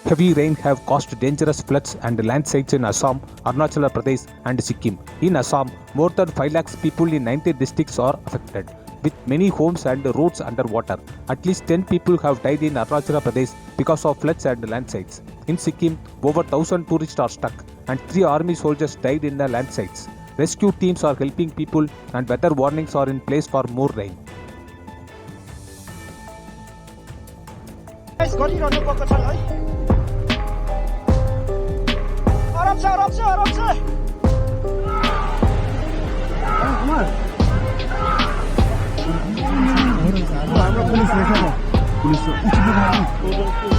Heavy rain have caused dangerous floods and landslides in Assam, Arunachal Pradesh and Sikkim. In Assam, more than 5 lakhs people in 90 districts are affected, with many homes and roads underwater. At least 10 people have died in Arunachal Pradesh because of floods and landslides. In Sikkim, over 1,000 tourists are stuck and 3 army soldiers died in the landslides. Rescue teams are helping people and weather warnings are in place for more rain. Police